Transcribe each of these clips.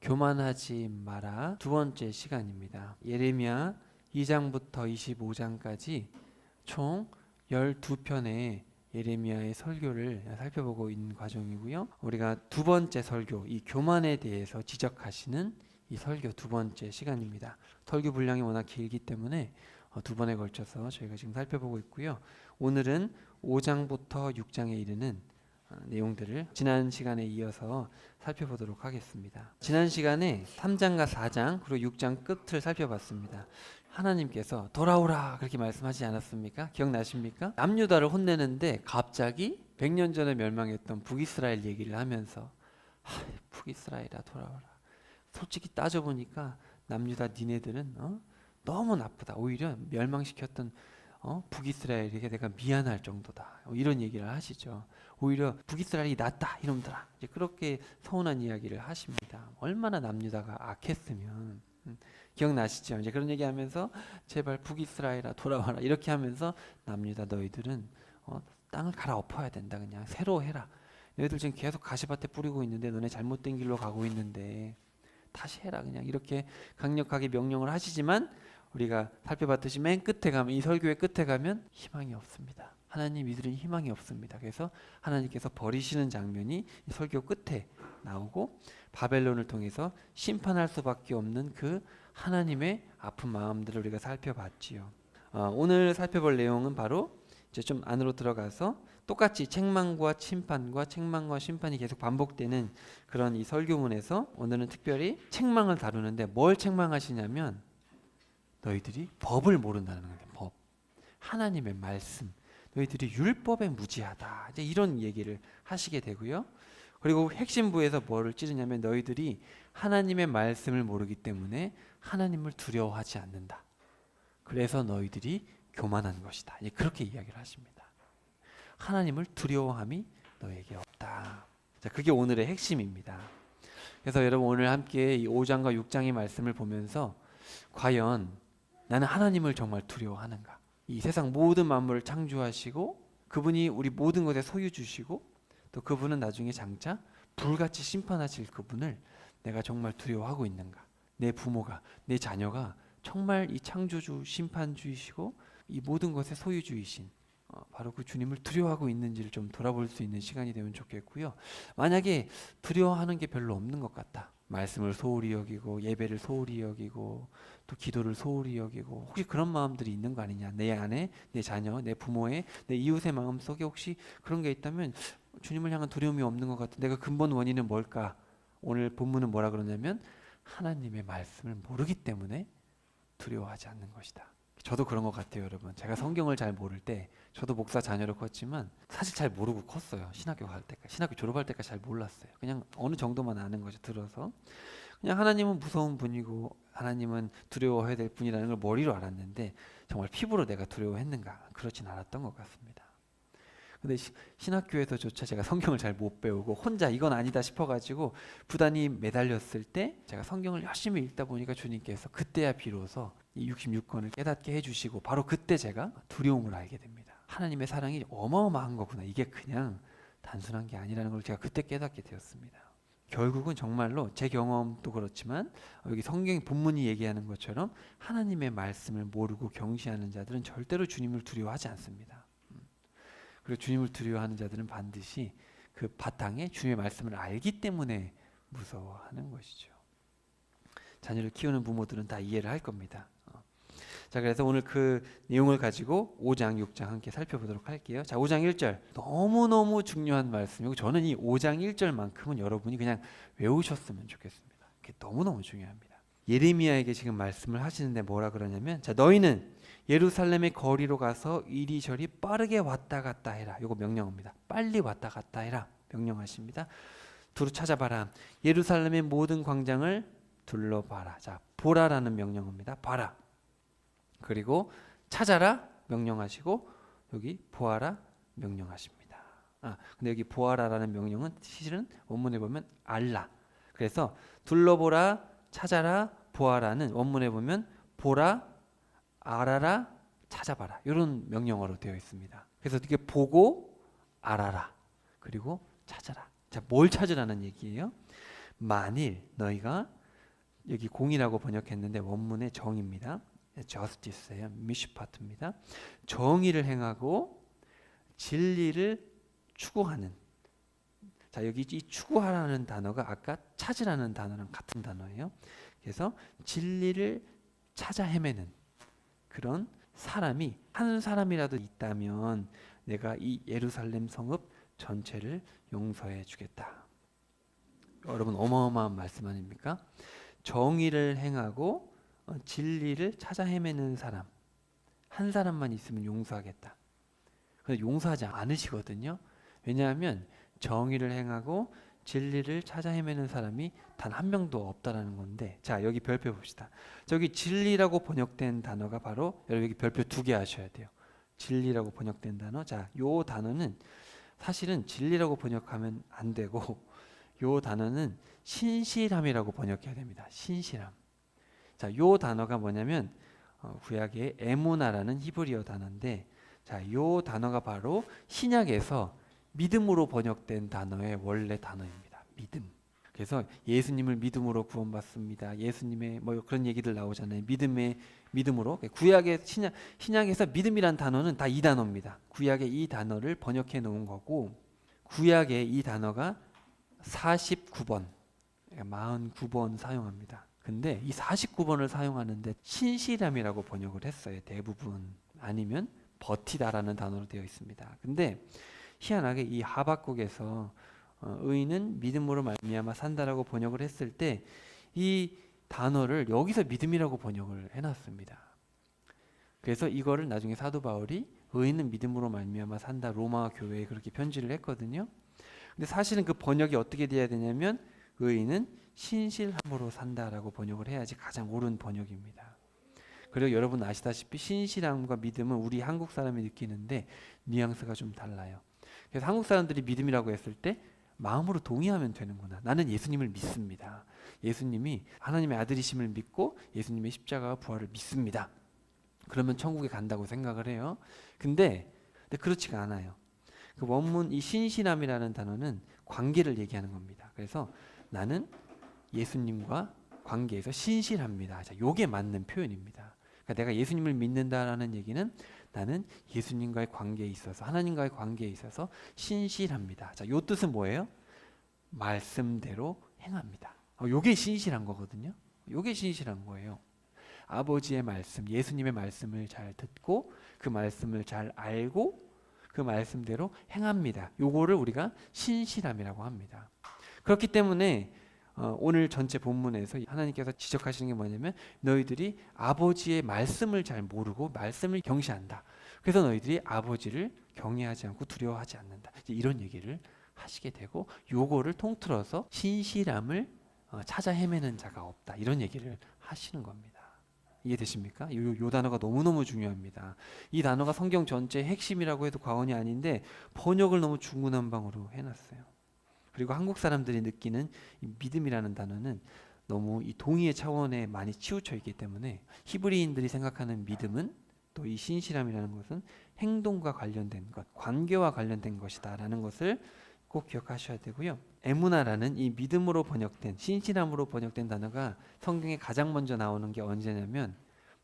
교만하지 마라 두 번째 시간입니다. 예레미야 2장부터 25장까지 총 12편의 예레미야의 설교를 살펴보고 있는 과정이고요. 우리가 두 번째 설교, 이 교만에 대해서 지적하시는 이 설교 두 번째 시간입니다. 설교 분량이 워낙 길기 때문에 두 번에 걸쳐서 저희가 지금 살펴보고 있고요. 오늘은 5장부터 6장에 이르는 내용들을 지난 시간에 이어서 살펴보도록 하겠습니다. 지난 시간에 3장과 4장 그리고 6장 끝을 살펴봤습니다. 하나님께서 돌아오라 그렇게 말씀하지 않았습니까? 기억나십니까? 남유다를 혼내는데 갑자기 100년 전에 멸망했던 북이스라엘 얘기를 하면서 북이스라엘아 돌아오라. 솔직히 따져보니까 남유다 니네들은 너무 나쁘다. 오히려 멸망시켰던 북이스라엘에게 내가 미안할 정도다. 이런 얘기를 하시죠. 오히려 북이스라엘이 낫다 이놈들아. 이제 그렇게 서운한 이야기를 하십니다. 얼마나 남유다가 악했으면. 기억나시죠? 이제 그런 얘기하면서 제발 북이스라엘아 돌아와라 이렇게 하면서 남유다 너희들은 땅을 갈아엎어야 된다. 그냥 새로 해라. 너희들 지금 계속 가시밭에 뿌리고 있는데 너네 잘못된 길로 가고 있는데 다시 해라. 그냥 이렇게 강력하게 명령을 하시지만 우리가 살펴봤듯이 맨 끝에 가면 이 설교의 끝에 가면 희망이 없습니다. 하나님 이들은 희망이 없습니다. 그래서 하나님께서 버리시는 장면이 이 설교 끝에 나오고 바벨론을 통해서 심판할 수밖에 없는 그 하나님의 아픈 마음들을 우리가 살펴봤지요. 오늘 살펴볼 내용은 바로 이제 좀 안으로 들어가서 똑같이 책망과 심판이 계속 반복되는 그런 이 설교문에서 오늘은 특별히 책망을 다루는데 뭘 책망하시냐면 너희들이 법을 모른다는 거예요. 법. 하나님의 말씀. 너희들이 율법에 무지하다. 이제 이런 얘기를 하시게 되고요. 그리고 핵심부에서 뭐를 찌르냐면 너희들이 하나님의 말씀을 모르기 때문에 하나님을 두려워하지 않는다. 그래서 너희들이 교만한 것이다. 이제 그렇게 이야기를 하십니다. 하나님을 두려워함이 너에게 없다. 자, 그게 오늘의 핵심입니다. 그래서 여러분 오늘 함께 이 5장과 6장의 말씀을 보면서 과연 나는 하나님을 정말 두려워하는가? 이 세상 모든 만물을 창조하시고 그분이 우리 모든 것에 소유 주시고 또 그분은 나중에 장차 불같이 심판하실 그분을 내가 정말 두려워하고 있는가? 내 부모가, 내 자녀가 정말 이 창조주, 심판주이시고 이 모든 것의 소유주이신 바로 그 주님을 두려워하고 있는지를 좀 돌아볼 수 있는 시간이 되면 좋겠고요. 만약에 두려워하는 게 별로 없는 것 같다. 말씀을 소홀히 여기고 예배를 소홀히 여기고 또 기도를 소홀히 여기고 혹시 그런 마음들이 있는 거 아니냐. 내 안에 내 자녀, 내 부모의, 내 이웃의 마음속에 혹시 그런 게 있다면 주님을 향한 두려움이 없는 것 같아. 내가 근본 원인은 뭘까? 오늘 본문은 뭐라 그러냐면 하나님의 말씀을 모르기 때문에 두려워하지 않는 것이다. 저도 그런 것 같아요, 여러분. 제가 성경을 잘 모를 때 저도 목사 자녀로 컸지만 사실 잘 모르고 컸어요. 신학교 갈 때까지, 신학교 졸업할 때까지 잘 몰랐어요. 그냥 어느 정도만 아는 거죠. 들어서 그냥 하나님은 무서운 분이고 하나님은 두려워해야 될 분이라는 걸 머리로 알았는데 정말 피부로 내가 두려워했는가? 그렇진 않았던 것 같습니다. 근데 신학교에서조차 제가 성경을 잘 못 배우고 혼자 이건 아니다 싶어가지고 부단히 매달렸을 때 제가 성경을 열심히 읽다 보니까 주님께서 그때야 비로소 이 66권을 깨닫게 해주시고 바로 그때 제가 두려움을 알게 됩니다. 하나님의 사랑이 어마어마한 거구나. 이게 그냥 단순한 게 아니라는 걸 제가 그때 깨닫게 되었습니다. 결국은 정말로 제 경험도 그렇지만 여기 성경 본문이 얘기하는 것처럼 하나님의 말씀을 모르고 경시하는 자들은 절대로 주님을 두려워하지 않습니다. 그리고 주님을 두려워하는 자들은 반드시 그 바탕에 주님의 말씀을 알기 때문에 무서워하는 것이죠. 자녀를 키우는 부모들은 다 이해를 할 겁니다. 자, 그래서 오늘 그 내용을 가지고 5장, 6장 함께 살펴보도록 할게요. 자, 5장 1절 너무너무 중요한 말씀이고 저는 이 5장 1절만큼은 여러분이 그냥 외우셨으면 좋겠습니다. 그게 너무너무 중요합니다. 예레미야에게 지금 말씀을 하시는데 뭐라 그러냐면 자, 너희는 예루살렘의 거리로 가서 이리저리 빠르게 왔다 갔다 해라. 이거 명령입니다. 빨리 왔다 갔다 해라. 명령하십니다. 두루 찾아봐라. 예루살렘의 모든 광장을 둘러봐라. 자, 보라라는 명령입니다. 봐라. 그리고 찾아라 명령하시고 여기 보아라 명령하십니다. 근데 여기 보아라라는 명령은 실은 원문에 보면 알라. 그래서 둘러보라, 찾아라, 보아라는 원문에 보면 보라, 알아라, 찾아봐라 이런 명령어로 되어 있습니다. 그래서 이게 보고 알아라 그리고 찾아라. 자, 뭘 찾으라는 얘기예요? 만일 너희가 여기 공의라고 번역했는데 원문의 정입니다. justice예요. 미슈파트입니다. 정의를 행하고 진리를 추구하는. 자, 여기 이 추구하라는 단어가 아까 찾으라는 단어랑 같은 단어예요. 그래서 진리를 찾아 헤매는 그런 사람이 한 사람이라도 있다면 내가 이 예루살렘 성읍 전체를 용서해 주겠다. 여러분 어마어마한 말씀 아닙니까? 정의를 행하고 진리를 찾아 헤매는 사람 한 사람만 있으면 용서하겠다. 그런데 용서하지 않으시거든요. 왜냐하면 정의를 행하고 진리를 찾아 헤매는 사람이 단 한 명도 없다라는 건데, 자 여기 별표 봅시다. 저기 진리라고 번역된 단어가 바로 여러분 여기 별표 2개 하셔야 돼요. 진리라고 번역된 단어. 자, 요 단어는 사실은 진리라고 번역하면 안 되고 요 단어는 신실함이라고 번역해야 됩니다. 신실함. 자, 요 단어가 뭐냐면 구약의 에무나라는 히브리어 단어인데, 자, 요 단어가 바로 신약에서 믿음으로 번역된 단어의 원래 단어입니다. 믿음. 그래서 예수님을 믿음으로 구원받습니다. 예수님의 뭐 그런 얘기들 나오잖아요. 믿음으로. 구약의 신약에서 믿음이란 단어는 다 이 단어입니다. 구약의 이 단어를 번역해 놓은 거고, 구약의 이 단어가 49번, 49번 사용합니다. 근데 이 49번을 사용하는데 신실함이라고 번역을 했어요. 대부분. 아니면 버티다라는 단어로 되어 있습니다. 근데 희한하게 이 하박국에서 의인은 믿음으로 말미암아 산다라고 번역을 했을 때 이 단어를 여기서 믿음이라고 번역을 해놨습니다. 그래서 이거를 나중에 사도 바울이 의인은 믿음으로 말미암아 산다 로마 교회에 그렇게 편지를 했거든요. 근데 사실은 그 번역이 어떻게 돼야 되냐면 의인은 신실함으로 산다라고 번역을 해야지 가장 옳은 번역입니다. 그리고 여러분 아시다시피 신실함과 믿음은 우리 한국 사람이 느끼는데 뉘앙스가 좀 달라요. 그래서 한국 사람들이 믿음이라고 했을 때 마음으로 동의하면 되는구나. 나는 예수님을 믿습니다. 예수님이 하나님의 아들이심을 믿고 예수님의 십자가와 부활을 믿습니다. 그러면 천국에 간다고 생각을 해요. 근데 그렇지가 않아요. 그 원문 이 신실함이라는 단어는 관계를 얘기하는 겁니다. 그래서 나는 예수님과 관계에서 신실합니다. 자, 요게 맞는 표현입니다. 그러니까 내가 예수님을 믿는다라는 얘기는 나는 예수님과의 관계에 있어서 하나님과의 관계에 있어서 신실합니다. 자, 요 뜻은 뭐예요? 말씀대로 행합니다. 요게 신실한 거거든요. 요게 신실한 거예요. 아버지의 말씀, 예수님의 말씀을 잘 듣고 그 말씀을 잘 알고 그 말씀대로 행합니다. 요거를 우리가 신실함이라고 합니다. 그렇기 때문에 오늘 전체 본문에서 하나님께서 지적하시는 게 뭐냐면 너희들이 아버지의 말씀을 잘 모르고 말씀을 경시한다. 그래서 너희들이 아버지를 경외하지 않고 두려워하지 않는다. 이런 얘기를 하시게 되고 요거를 통틀어서 신실함을 찾아 헤매는 자가 없다. 이런 얘기를 하시는 겁니다. 이해되십니까? 요 단어가 너무너무 중요합니다. 이 단어가 성경 전체의 핵심이라고 해도 과언이 아닌데 번역을 너무 중구난방으로 해놨어요. 그리고 한국 사람들이 느끼는 이 믿음이라는 단어는 너무 이 동의의 차원에 많이 치우쳐 있기 때문에 히브리인들이 생각하는 믿음은 또 이 신실함이라는 것은 행동과 관련된 것, 관계와 관련된 것이다라는 것을 꼭 기억하셔야 되고요. 에무나라는 이 믿음으로 번역된 신실함으로 번역된 단어가 성경에 가장 먼저 나오는 게 언제냐면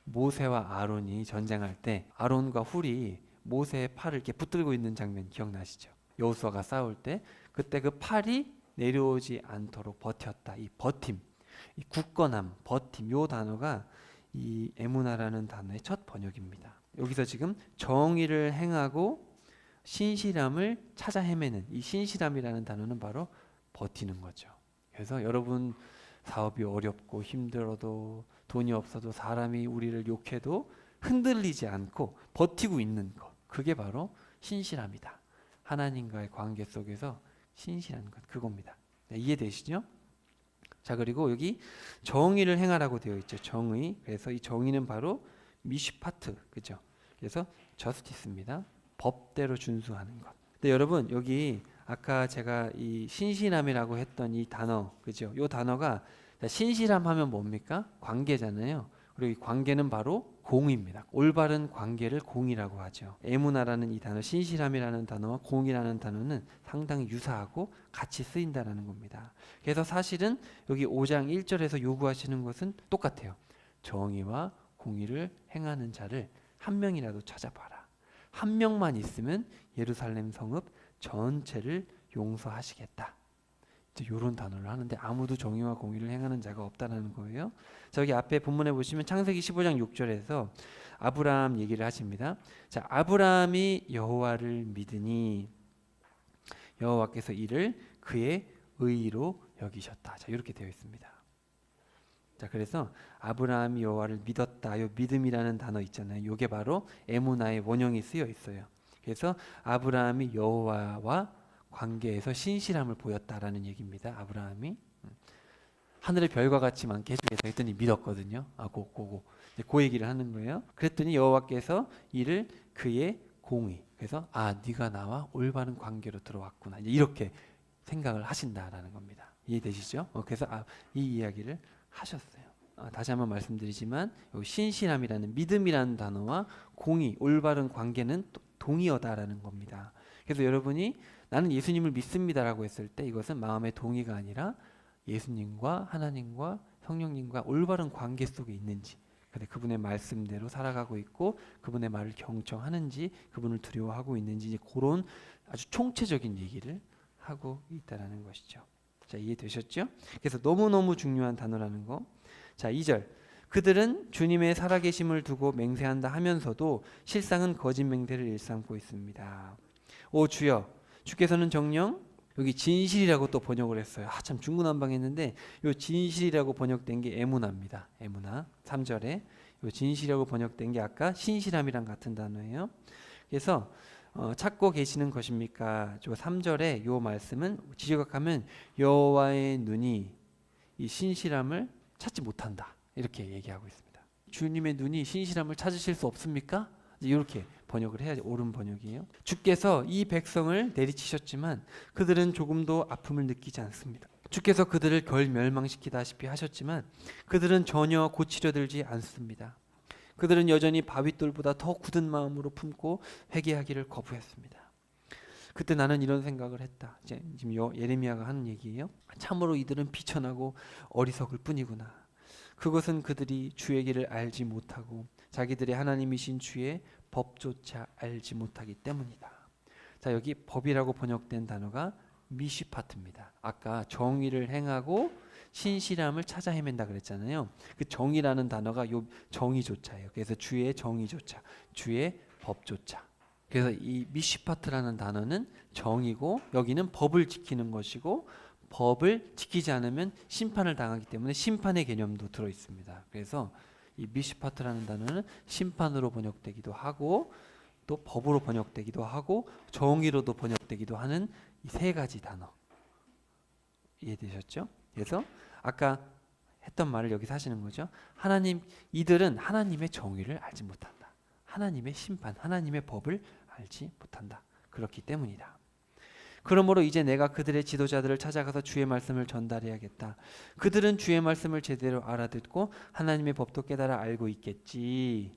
모세와 아론이 전쟁할 때 아론과 훌이 모세의 팔을 이렇게 붙들고 있는 장면 기억나시죠? 여호수아가 싸울 때 그때 그 팔이 내려오지 않도록 버텼다. 이 버팀, 이 굳건함, 버팀 요 단어가 이 에무나라는 단어의 첫 번역입니다. 여기서 지금 정의를 행하고 신실함을 찾아 헤매는 이 신실함이라는 단어는 바로 버티는 거죠. 그래서 여러분 사업이 어렵고 힘들어도 돈이 없어도 사람이 우리를 욕해도 흔들리지 않고 버티고 있는 것, 그게 바로 신실함이다. 하나님과의 관계 속에서 신실한 것, 그겁니다. 네, 이해되시죠? 자, 그리고 여기 정의를 행하라고 되어 있죠. 정의. 그래서 이 정의는 바로 미슈파트, 그죠? 그래서 저스티스입니다. 법대로 준수하는 것. 근데 여러분 여기 아까 제가 이 신실함이라고 했던 이 단어, 그죠? 이 단어가 신실함 하면 뭡니까? 관계잖아요. 그리고 이 관계는 바로 공입니다. 올바른 관계를 공이라고 하죠. 에무나라는 이 단어, 신실함이라는 단어와 공이라는 단어는 상당히 유사하고 같이 쓰인다라는 겁니다. 그래서 사실은 여기 5장 1절에서 요구하시는 것은 똑같아요. 정의와 공의를 행하는 자를 한 명이라도 찾아봐라. 한 명만 있으면 예루살렘 성읍 전체를 용서하시겠다. 이런 단어를 하는데 아무도 정의와 공의를 행하는 자가 없다라는 거예요. 저기 앞에 본문에 보시면 창세기 15장 6절에서 아브라함 얘기를 하십니다. 자, 아브라함이 여호와를 믿으니 여호와께서 이를 그의 의로 여기셨다. 자, 이렇게 되어 있습니다. 자, 그래서 아브라함이 여호와를 믿었다. 요 믿음이라는 단어 있잖아요. 이게 바로 에무나의 원형이 쓰여 있어요. 그래서 아브라함이 여호와와 관계에서 신실함을 보였다라는 얘기입니다. 아브라함이 하늘의 별과 같이 많게 해주겠다 했더니 믿었거든요. 그 얘기를 하는 거예요. 그랬더니 여호와께서 이를 그의 공의, 그래서 네가 나와 올바른 관계로 들어왔구나, 이렇게 생각을 하신다라는 겁니다. 이해되시죠? 그래서 이 이야기를 하셨어요. 다시 한번 말씀드리지만 신실함이라는 믿음이라는 단어와 공의, 올바른 관계는 동의어다라는 겁니다. 그래서 여러분이 나는 예수님을 믿습니다라고 했을 때 이것은 마음의 동의가 아니라 예수님과 하나님과 성령님과 올바른 관계 속에 있는지, 근데 그분의 말씀대로 살아가고 있고 그분의 말을 경청하는지, 그분을 두려워하고 있는지, 그런 아주 총체적인 얘기를 하고 있다라는 것이죠. 자, 이해되셨죠? 그래서 너무너무 중요한 단어라는 거. 자, 2절. 그들은 주님의 살아계심을 두고 맹세한다 하면서도 실상은 거짓 맹세를 일삼고 있습니다. 오 주여, 주께서는 정녕, 여기 진실이라고 또 번역을 했어요. 참 중구난방했는데 요 진실이라고 번역된 게 에무나입니다. 에무나 3절에 요 진실이라고 번역된 게 아까 신실함이랑 같은 단어예요. 그래서 찾고 계시는 것입니까? 저 3절에 요 말씀은 지적하면 여호와의 눈이 이 신실함을 찾지 못한다, 이렇게 얘기하고 있습니다. 주님의 눈이 신실함을 찾으실 수 없습니까? 이렇게 번역을 해야지 옳은 번역이에요. 주께서 이 백성을 내리치셨지만 그들은 조금도 아픔을 느끼지 않습니다. 주께서 그들을 멸망시키다시피 하셨지만 그들은 전혀 고치려 들지 않습니다. 그들은 여전히 바윗돌보다 더 굳은 마음으로 품고 회개하기를 거부했습니다. 그때 나는 이런 생각을 했다. 지금 예레미야가 하는 얘기예요. 참으로 이들은 비천하고 어리석을 뿐이구나. 그것은 그들이 주의 길을 알지 못하고 자기들의 하나님이신 주의 법조차 알지 못하기 때문이다. 자, 여기 법이라고 번역된 단어가 미시파트입니다. 아까 정의를 행하고 신실함을 찾아 헤맨다 그랬잖아요. 그 정의라는 단어가 요 정의조차예요. 그래서 주의 정의조차, 주의 법조차. 그래서 이 미시파트라는 단어는 정의고 여기는 법을 지키는 것이고, 법을 지키지 않으면 심판을 당하기 때문에 심판의 개념도 들어 있습니다. 그래서 이 미시파트라는 단어는 심판으로 번역되기도 하고 또 법으로 번역되기도 하고 정의로도 번역되기도 하는 이 세 가지 단어. 이해되셨죠? 그래서 아까 했던 말을 여기서 하시는 거죠. 이들은 하나님의 정의를 알지 못한다. 하나님의 심판, 하나님의 법을 알지 못한다. 그렇기 때문이다. 그러므로 이제 내가 그들의 지도자들을 찾아가서 주의 말씀을 전달해야겠다. 그들은 주의 말씀을 제대로 알아듣고 하나님의 법도 깨달아 알고 있겠지.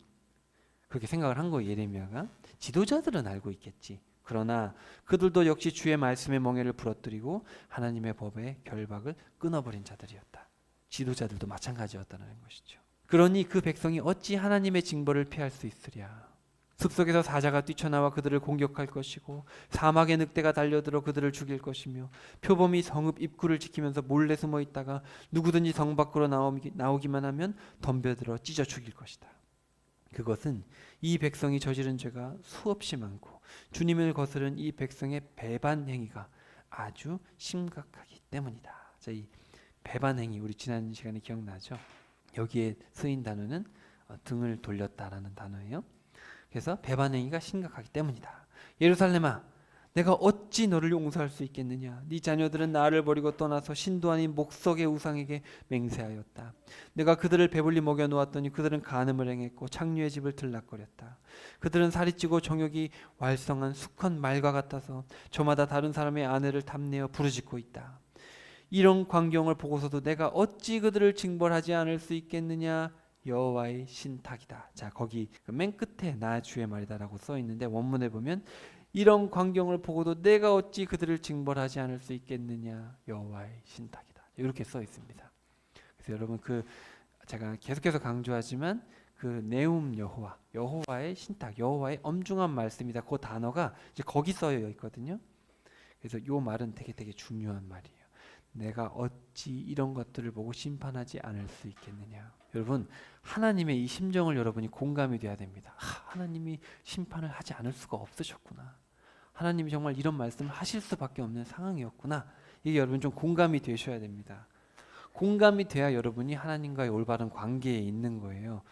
그렇게 생각을 한 거예요, 예레미야가. 지도자들은 알고 있겠지. 그러나 그들도 역시 주의 말씀의 멍에를 부러뜨리고 하나님의 법의 결박을 끊어버린 자들이었다. 지도자들도 마찬가지였다는 것이죠. 그러니 그 백성이 어찌 하나님의 징벌을 피할 수 있으랴. 숲속에서 사자가 뛰쳐나와 그들을 공격할 것이고 사막의 늑대가 달려들어 그들을 죽일 것이며 표범이 성읍 입구를 지키면서 몰래 숨어 있다가 누구든지 성 밖으로 나오기만 하면 덤벼들어 찢어 죽일 것이다. 그것은 이 백성이 저지른 죄가 수없이 많고 주님을 거스른 이 백성의 배반 행위가 아주 심각하기 때문이다. 자, 이 배반 행위, 우리 지난 시간에 기억나죠? 여기에 쓰인 단어는 등을 돌렸다라는 단어예요. 그래서 배반 행위가 심각하기 때문이다. 예루살렘아, 내가 어찌 너를 용서할 수 있겠느냐? 네 자녀들은 나를 버리고 떠나서 신도 아닌 목석의 우상에게 맹세하였다. 내가 그들을 배불리 먹여 놓았더니 그들은 간음을 행했고 창녀의 집을 들락거렸다. 그들은 살이 찌고 정욕이 활성한 수컷 말과 같아서 저마다 다른 사람의 아내를 탐내어 부르짖고 있다. 이런 광경을 보고서도 내가 어찌 그들을 징벌하지 않을 수 있겠느냐? 여호와의 신탁이다. 자, 거기 맨 끝에 나 주의 말이다라고 써 있는데 원문에 보면 이런 광경을 보고도 내가 어찌 그들을 징벌하지 않을 수 있겠느냐. 여호와의 신탁이다. 이렇게 써 있습니다. 그래서 여러분 제가 계속해서 강조하지만 네움 여호와의 신탁, 여호와의 엄중한 말씀이다. 그 단어가 이제 거기 써여 있거든요. 그래서 이 말은 되게 중요한 말이에요. 내가 어찌 이런 것들을 보고 심판하지 않을 수 있겠느냐. 여러분, 하나님의 이 심정을 여러분이 공감이 돼야 됩니다. 하나님이 심판을 하지 않을 수가 없으셨구나. 하나님이 정말 이런 말씀을 하실 수밖에 없는 상황이었구나. 이게 여러분 좀 공감이 되셔야 됩니다. 공감이 돼야 여러분이 하나님과의 올바른 관계에 있는 거예요.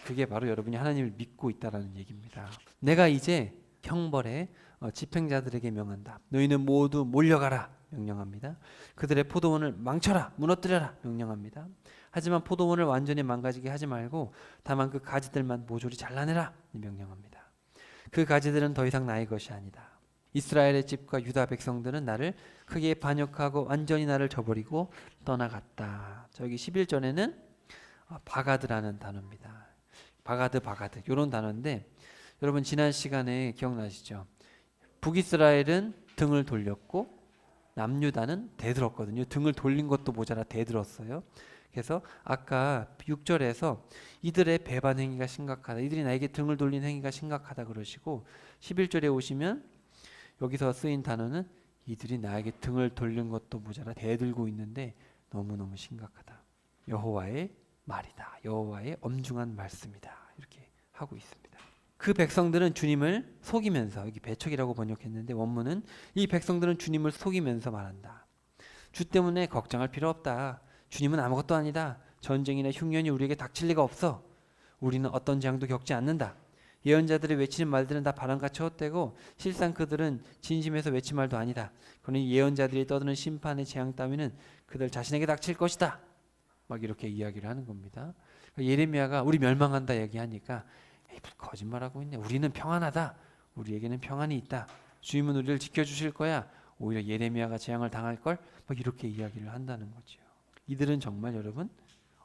그게 바로 여러분이 하나님을 믿고 있다라는 얘기입니다. 내가 이제 형벌에 집행자들에게 명한다. 너희는 모두 몰려가라 명령합니다. 그들의 포도원을 망쳐라, 무너뜨려라 명령합니다. 하지만 포도원을 완전히 망가지게 하지 말고 다만 그 가지들만 모조리 잘라내라 명령합니다. 그 가지들은 더 이상 나의 것이 아니다. 이스라엘의 집과 유다 백성들은 나를 크게 반역하고 완전히 나를 저버리고 떠나갔다. 저기 11절에는 바가드라는 단어입니다. 바가드 이런 단어인데 여러분 지난 시간에 기억나시죠? 북이스라엘은 등을 돌렸고 남유다는 대들었거든요. 등을 돌린 것도 모자라 대들었어요. 그래서 아까 6절에서 이들의 배반 행위가 심각하다. 이들이 나에게 등을 돌린 행위가 심각하다 그러시고 11절에 오시면 여기서 쓰인 단어는 이들이 나에게 등을 돌린 것도 모자라 대들고 있는데 너무너무 심각하다. 여호와의 말이다. 여호와의 엄중한 말씀이다. 이렇게 하고 있습니다. 그 백성들은 주님을 속이면서, 여기 배척이라고 번역했는데 원문은 이 백성들은 주님을 속이면서 말한다. 주 때문에 걱정할 필요 없다. 주님은 아무것도 아니다. 전쟁이나 흉년이 우리에게 닥칠 리가 없어. 우리는 어떤 재앙도 겪지 않는다. 예언자들이 외치는 말들은 다 바람같이 헛되고 실상 그들은 진심에서 외친 말도 아니다. 그러니 예언자들이 떠드는 심판의 재앙 따위는 그들 자신에게 닥칠 것이다. 막 이렇게 이야기를 하는 겁니다. 예레미야가 우리 멸망한다 얘기하니까 에이, 거짓말하고 있네. 우리는 평안하다. 우리에게는 평안이 있다. 주님은 우리를 지켜주실 거야. 오히려 예레미야가 재앙을 당할 걸. 막 이렇게 이야기를 한다는 거죠. 이들은 정말 여러분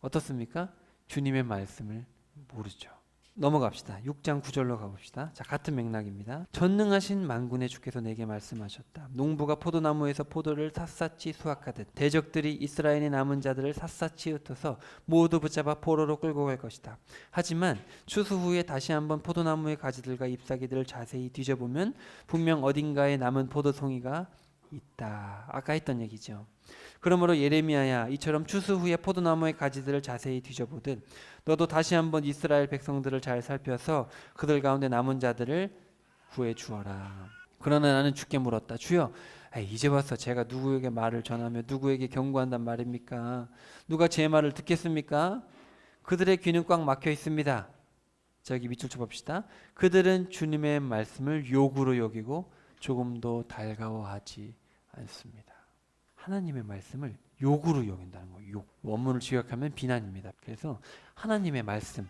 어떻습니까? 주님의 말씀을 모르죠. 넘어갑시다. 6장 9절로 가봅시다. 자, 같은 맥락입니다. 전능하신 만군의 주께서 내게 말씀하셨다. 농부가 포도나무에서 포도를 샅샅이 수확하듯 대적들이 이스라엘의 남은 자들을 샅샅이 흩어서 모두 붙잡아 포로로 끌고 갈 것이다. 하지만 추수 후에 다시 한번 포도나무의 가지들과 잎사귀들을 자세히 뒤져보면 분명 어딘가에 남은 포도송이가 있다. 아까 했던 얘기죠. 그러므로 예레미야야, 이처럼 추수 후에 포도나무의 가지들을 자세히 뒤져보듯 너도 다시 한번 이스라엘 백성들을 잘 살펴서 그들 가운데 남은 자들을 구해 주어라. 그러나 나는 주께 물었다. 주여, 이제 와서 제가 누구에게 말을 전하며 누구에게 경고한단 말입니까? 누가 제 말을 듣겠습니까? 그들의 귀는 꽉 막혀 있습니다. 저기 밑줄 쳐봅시다. 그들은 주님의 말씀을 욕으로 여기고 조금도 달가워하지 않습니다. 하나님의 말씀을 욕으로 여긴다는 거예요. 욕. 원문을 직역하면 비난입니다. 그래서 하나님의 말씀,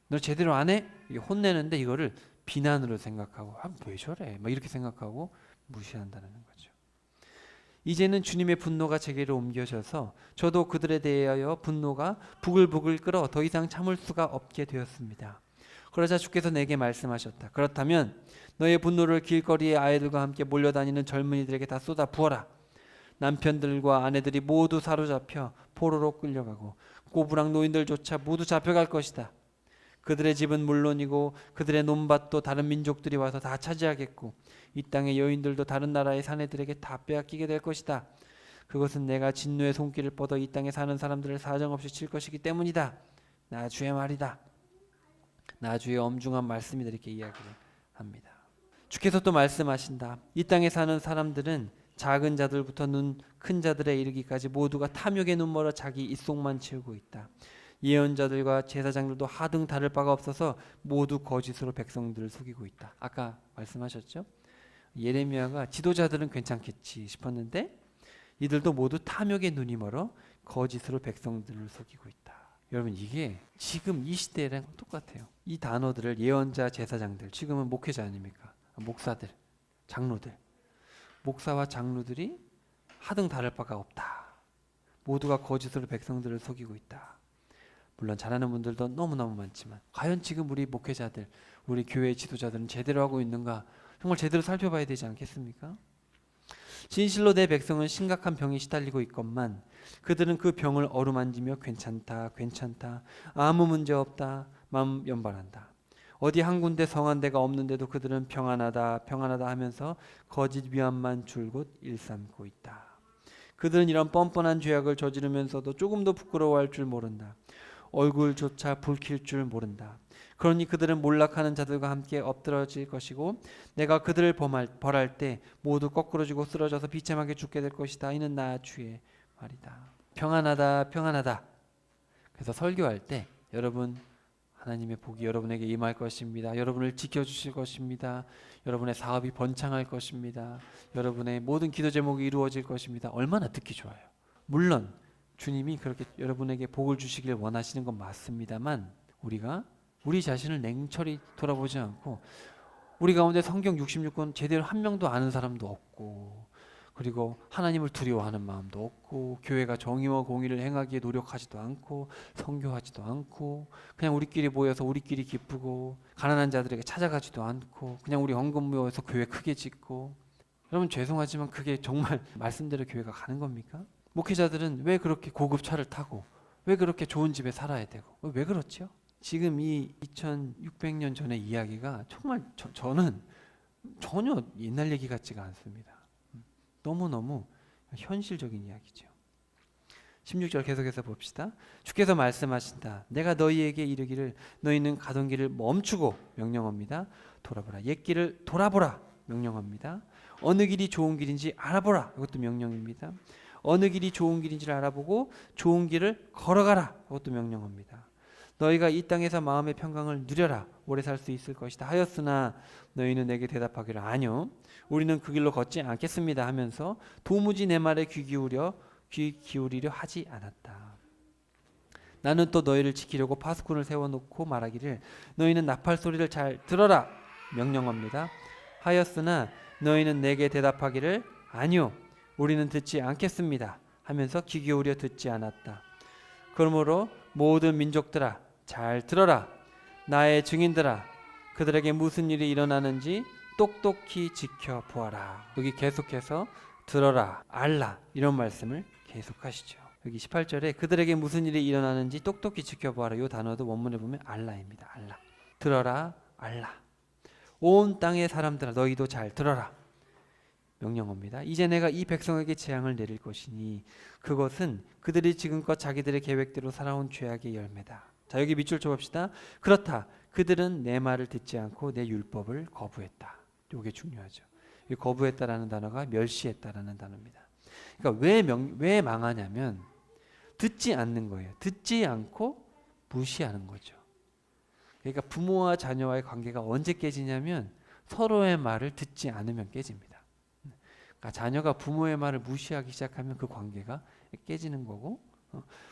너 제대로 안 해? 이게 혼내는데 이거를 비난으로 생각하고 왜 저래? 막 이렇게 생각하고 무시한다는 거죠. 이제는 주님의 분노가 제게로 옮겨져서 저도 그들에 대하여 분노가 부글부글 끓어 더 이상 참을 수가 없게 되었습니다. 그러자 주께서 내게 말씀하셨다. 그렇다면 너의 분노를 길거리의 아이들과 함께 몰려다니는 젊은이들에게 다 쏟아 부어라. 남편들과 아내들이 모두 사로잡혀 포로로 끌려가고 꼬부랑 노인들조차 모두 잡혀갈 것이다. 그들의 집은 물론이고 그들의 논밭도 다른 민족들이 와서 다 차지하겠고 이 땅의 여인들도 다른 나라의 사내들에게 다 빼앗기게 될 것이다. 그것은 내가 진노의 손길을 뻗어 이 땅에 사는 사람들을 사정없이 칠 것이기 때문이다. 나 주의 말이다. 나 주의 엄중한 말씀이다. 이렇게 이야기를 합니다. 주께서 또 말씀하신다. 이 땅에 사는 사람들은 작은 자들부터 큰 자들에 이르기까지 모두가 탐욕에 눈멀어 자기 입속만 채우고 있다. 예언자들과 제사장들도 하등 다를 바가 없어서 모두 거짓으로 백성들을 속이고 있다. 아까 말씀하셨죠? 예레미야가 지도자들은 괜찮겠지 싶었는데 이들도 모두 탐욕에 눈이 멀어 거짓으로 백성들을 속이고 있다. 여러분 이게 지금 이 시대랑 똑같아요. 이 단어들을 예언자, 제사장들, 지금은 목회자 아닙니까? 목사들, 장로들, 목사와 장로들이 하등 다를 바가 없다. 모두가 거짓으로 백성들을 속이고 있다. 물론 잘하는 분들도 너무너무 많지만 과연 지금 우리 목회자들, 우리 교회 지도자들은 제대로 하고 있는가 정말 제대로 살펴봐야 되지 않겠습니까? 진실로 내 백성은 심각한 병에 시달리고 있건만 그들은 그 병을 어루만지며 괜찮다 괜찮다 아무 문제 없다 마음 연발한다. 어디 한 군데 성한 데가 없는데도 그들은 평안하다 평안하다 하면서 거짓 위안만 줄곧 일삼고 있다. 그들은 이런 뻔뻔한 죄악을 저지르면서도 조금도 부끄러워할 줄 모른다. 얼굴조차 붉힐 줄 모른다. 그러니 그들은 몰락하는 자들과 함께 엎드러질 것이고 내가 그들을 벌할 때 모두 거꾸러지고 쓰러져서 비참하게 죽게 될 것이다. 이는 나 주의 말이다. 평안하다 평안하다. 그래서 설교할 때 여러분 하나님의 복이 여러분에게 임할 것입니다. 여러분을 지켜주실 것입니다. 여러분의 사업이 번창할 것입니다. 여러분의 모든 기도 제목이 이루어질 것입니다. 얼마나 듣기 좋아요. 물론 주님이 그렇게 여러분에게 복을 주시길 원하시는 건 맞습니다만 우리가 우리 자신을 냉철히 돌아보지 않고 우리 가운데 성경 66권 제대로 한 명도 아는 사람도 없고 그리고 하나님을 두려워하는 마음도 없고 교회가 정의와 공의를 행하기에 노력하지도 않고 선교하지도 않고 그냥 우리끼리 모여서 우리끼리 기쁘고 가난한 자들에게 찾아가지도 않고 그냥 우리 헌금 모여서 교회 크게 짓고 여러분 죄송하지만 그게 정말 말씀대로 교회가 가는 겁니까? 목회자들은 왜 그렇게 고급 차를 타고 왜 그렇게 좋은 집에 살아야 되고 왜 그렇죠? 지금 이 2600년 전의 이야기가 정말 저는 전혀 옛날 얘기 같지가 않습니다. 너무너무 현실적인 이야기죠. 16절 계속해서 봅시다. 주께서 말씀하신다. 내가 너희에게 이르기를 너희는 가던 길을 멈추고 명령합니다. 돌아보라. 옛 길을 돌아보라. 명령합니다. 어느 길이 좋은 길인지 알아보라. 이것도 명령입니다. 어느 길이 좋은 길인지를 알아보고 좋은 길을 걸어가라. 이것도 명령합니다. 너희가 이 땅에서 마음의 평강을 누려라. 오래 살 수 있을 것이다 하였으나 너희는 내게 대답하기를 아니요 우리는 그 길로 걷지 않겠습니다 하면서 도무지 내 말에 귀 기울이려 하지 않았다. 나는 또 너희를 지키려고 파수꾼을 세워놓고 말하기를 너희는 나팔 소리를 잘 들어라 명령합니다 하였으나 너희는 내게 대답하기를 아니요 우리는 듣지 않겠습니다 하면서 귀 기울여 듣지 않았다. 그러므로 모든 민족들아 잘 들어라. 나의 증인들아 그들에게 무슨 일이 일어나는지 똑똑히 지켜보아라. 여기 계속해서 들어라 알라 이런 말씀을 계속하시죠. 여기 18절에 그들에게 무슨 일이 일어나는지 똑똑히 지켜보아라. 이 단어도 원문에 보면 알라입니다. 알라. 들어라 알라. 온 땅의 사람들아 너희도 잘 들어라. 명령합니다. 이제 내가 이 백성에게 재앙을 내릴 것이니 그것은 그들이 지금껏 자기들의 계획대로 살아온 죄악의 열매다. 자 여기 밑줄 쳐봅시다. 그렇다. 그들은 내 말을 듣지 않고 내 율법을 거부했다. 이게 중요하죠. 이 거부했다라는 단어가 멸시했다라는 단어입니다. 그러니까 왜 망하냐면 듣지 않는 거예요. 듣지 않고 무시하는 거죠. 그러니까 부모와 자녀와의 관계가 언제 깨지냐면 서로의 말을 듣지 않으면 깨집니다. 그러니까 자녀가 부모의 말을 무시하기 시작하면 그 관계가 깨지는 거고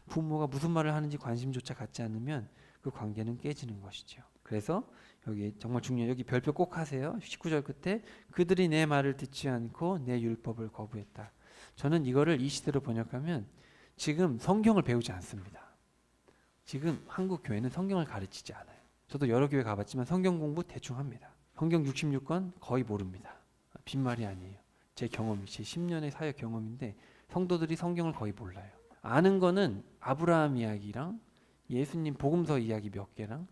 부모가 무슨 말을 하는지 관심조차 갖지 않으면 그 관계는 깨지는 것이죠. 그래서 여기 정말 중요해요. 여기 별표 꼭 하세요. 19절 끝에 그들이 내 말을 듣지 않고 내 율법을 거부했다. 저는 이거를 이 시대로 번역하면 지금 성경을 배우지 않습니다. 지금 한국 교회는 성경을 가르치지 않아요. 저도 여러 교회 가봤지만 성경 공부 대충 합니다. 성경 66권 거의 모릅니다. 빈말이 아니에요. 제 경험이 제 10년의 사역 경험인데 성도들이 성경을 거의 몰라요. 아는 거는 아브라함 이야기랑 예수님 복음서 이야기 몇 개랑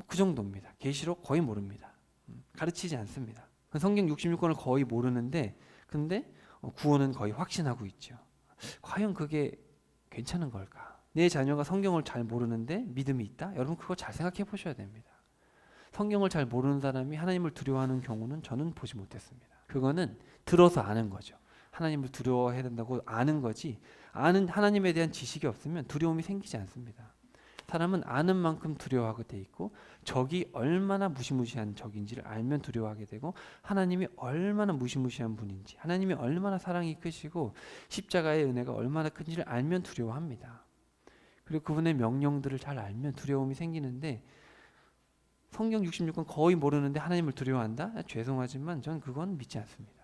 그 정도입니다. 계시록 거의 모릅니다. 가르치지 않습니다. 성경 66권을 거의 모르는데 근데 구원은 거의 확신하고 있죠. 과연 그게 괜찮은 걸까? 내 자녀가 성경을 잘 모르는데 믿음이 있다? 여러분 그거 잘 생각해 보셔야 됩니다. 성경을 잘 모르는 사람이 하나님을 두려워하는 경우는 저는 보지 못했습니다. 그거는 들어서 아는 거죠. 하나님을 두려워해야 된다고 아는 거지 아는 하나님에 대한 지식이 없으면 두려움이 생기지 않습니다. 사람은 아는 만큼 두려워하게 돼 있고 적이 얼마나 무시무시한 적인지를 알면 두려워하게 되고 하나님이 얼마나 무시무시한 분인지 하나님이 얼마나 사랑이 크시고 십자가의 은혜가 얼마나 큰지를 알면 두려워합니다. 그리고 그분의 명령들을 잘 알면 두려움이 생기는데 성경 66권 거의 모르는데 하나님을 두려워한다? 죄송하지만 전 그건 믿지 않습니다.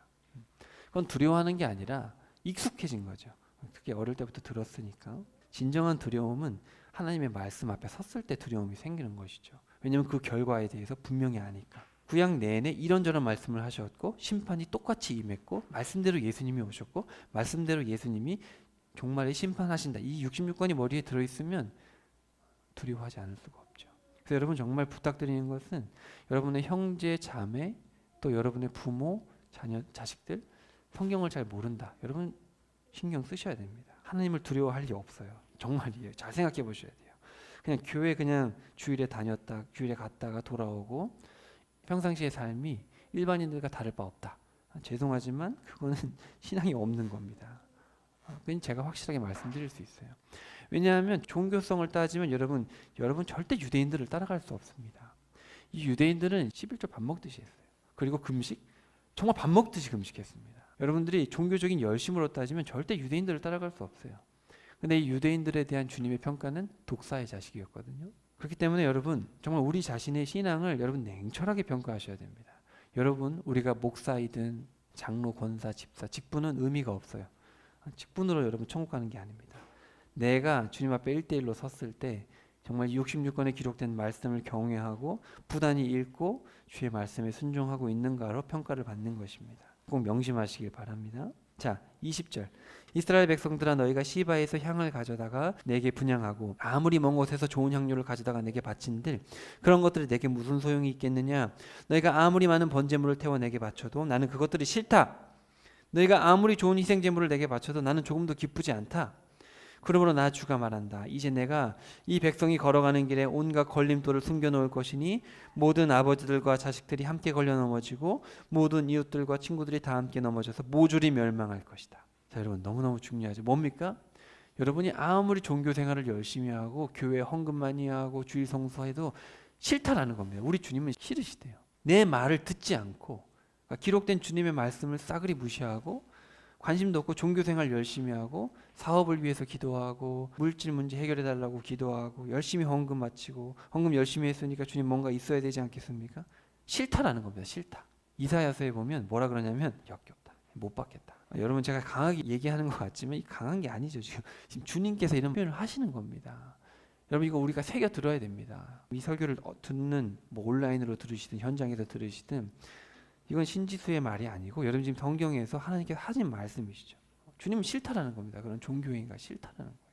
그건 두려워하는 게 아니라 익숙해진 거죠. 특히 어릴 때부터 들었으니까. 진정한 두려움은 하나님의 말씀 앞에 섰을 때 두려움이 생기는 것이죠. 왜냐하면 그 결과에 대해서 분명히 아니까. 구약 내내 이런저런 말씀을 하셨고 심판이 똑같이 임했고 말씀대로 예수님이 오셨고 말씀대로 예수님이 종말에 심판하신다. 이 66권이 머리에 들어있으면 두려워하지 않을 수가 없죠. 그래서 여러분 정말 부탁드리는 것은 여러분의 형제, 자매, 또 여러분의 부모, 자녀, 자식들 성경을 잘 모른다. 여러분 신경 쓰셔야 됩니다. 하나님을 두려워할 리 없어요. 정말이에요. 잘 생각해 보셔야 돼요. 그냥 교회 그냥 주일에 다녔다, 주일에 갔다가 돌아오고 평상시의 삶이 일반인들과 다를 바 없다. 죄송하지만 그거는 신앙이 없는 겁니다. 그건 제가 확실하게 말씀드릴 수 있어요. 왜냐하면 종교성을 따지면 여러분 절대 유대인들을 따라갈 수 없습니다. 이 유대인들은 11조 밥 먹듯이 했어요. 그리고 금식 정말 밥 먹듯이 금식했습니다. 여러분들이 종교적인 열심으로 따지면 절대 유대인들을 따라갈 수 없어요. 근데 이 유대인들에 대한 주님의 평가는 독사의 자식이었거든요. 그렇기 때문에 여러분 정말 우리 자신의 신앙을 여러분 냉철하게 평가하셔야 됩니다. 여러분 우리가 목사이든 장로, 권사, 집사, 직분은 의미가 없어요. 직분으로 여러분 천국 가는 게 아닙니다. 내가 주님 앞에 1대1로 섰을 때 정말 66권에 기록된 말씀을 경외하고 부단히 읽고 주의 말씀에 순종하고 있는가로 평가를 받는 것입니다. 꼭 명심하시길 바랍니다. 자, 20절. 이스라엘 백성들아 너희가 시바에서 향을 가져다가 내게 분향하고 아무리 먼 곳에서 좋은 향료를 가져다가 내게 바친들 그런 것들이 내게 무슨 소용이 있겠느냐. 너희가 아무리 많은 번제물을 태워 내게 바쳐도 나는 그것들이 싫다. 너희가 아무리 좋은 희생제물을 내게 바쳐도 나는 조금도 기쁘지 않다. 그러므로 나 주가 말한다. 이제 내가 이 백성이 걸어가는 길에 온갖 걸림돌을 숨겨놓을 것이니 모든 아버지들과 자식들이 함께 걸려 넘어지고 모든 이웃들과 친구들이 다 함께 넘어져서 모조리 멸망할 것이다. 자, 여러분 너무너무 중요하죠. 뭡니까? 여러분이 아무리 종교 생활을 열심히 하고 교회 헌금 많이 하고 주일 성수해도 싫다라는 겁니다. 우리 주님은 싫으시대요. 내 말을 듣지 않고 그러니까 기록된 주님의 말씀을 싸그리 무시하고 관심도 없고 종교생활 열심히 하고 사업을 위해서 기도하고 물질 문제 해결해 달라고 기도하고 열심히 헌금 마치고 헌금 열심히 했으니까 주님 뭔가 있어야 되지 않겠습니까? 싫다라는 겁니다. 싫다. 이사야서에 보면 뭐라 그러냐면 역겹다. 못 받겠다. 여러분 제가 강하게 얘기하는 것 같지만 이 강한 게 아니죠. 지금 주님께서 이런 표현을 하시는 겁니다. 여러분 이거 우리가 새겨 들어야 됩니다. 이 설교를 듣는 뭐 온라인으로 들으시든 현장에서 들으시든 이건 신지수의 말이 아니고 여러분 지금 성경에서 하나님께서 하신 말씀이시죠. 주님은 싫다라는 겁니다. 그런 종교행위가 싫다라는 거예요.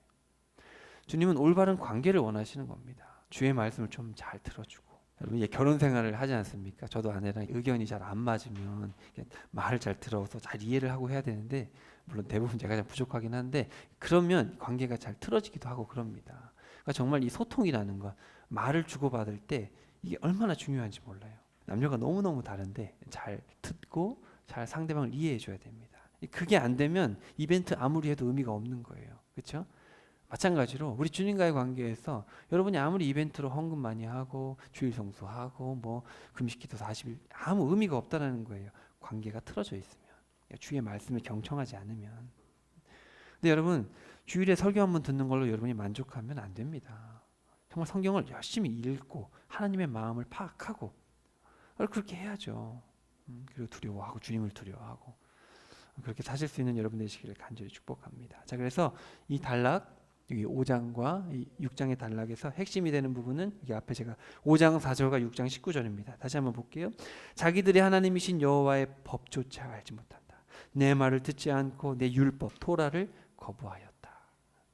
주님은 올바른 관계를 원하시는 겁니다. 주의 말씀을 좀 잘 들어주고 여러분 이제 결혼 생활을 하지 않습니까? 저도 아내랑 의견이 잘 안 맞으면 말을 잘 들어서 잘 이해를 하고 해야 되는데 물론 대부분 제가 좀 부족하긴 한데 그러면 관계가 잘 틀어지기도 하고 그럽니다. 그러니까 정말 이 소통이라는 것 말을 주고받을 때 이게 얼마나 중요한지 몰라요. 남녀가 너무너무 다른데 잘 듣고 잘 상대방을 이해해 줘야 됩니다. 그게 안 되면 이벤트 아무리 해도 의미가 없는 거예요. 그렇죠? 마찬가지로 우리 주님과의 관계에서 여러분이 아무리 이벤트로 헌금 많이 하고 주일 성수하고 뭐 금식기도 40일 아무 의미가 없다라는 거예요. 관계가 틀어져 있으면 주의 말씀을 경청하지 않으면. 근데 여러분 주일에 설교 한번 듣는 걸로 여러분이 만족하면 안 됩니다. 정말 성경을 열심히 읽고 하나님의 마음을 파악하고 그렇게 해야죠. 그리고 두려워하고 주님을 두려워하고 그렇게 사실 수 있는 여러분 되시기를 간절히 축복합니다. 자, 그래서 이 단락 여기 5장과 이 6장의 단락에서 핵심이 되는 부분은 여기 앞에 제가 5장 4절과 6장 19절입니다. 다시 한번 볼게요. 자기들이 하나님이신 여호와의 법조차 알지 못한다. 내 말을 듣지 않고 내 율법 토라를 거부하였다.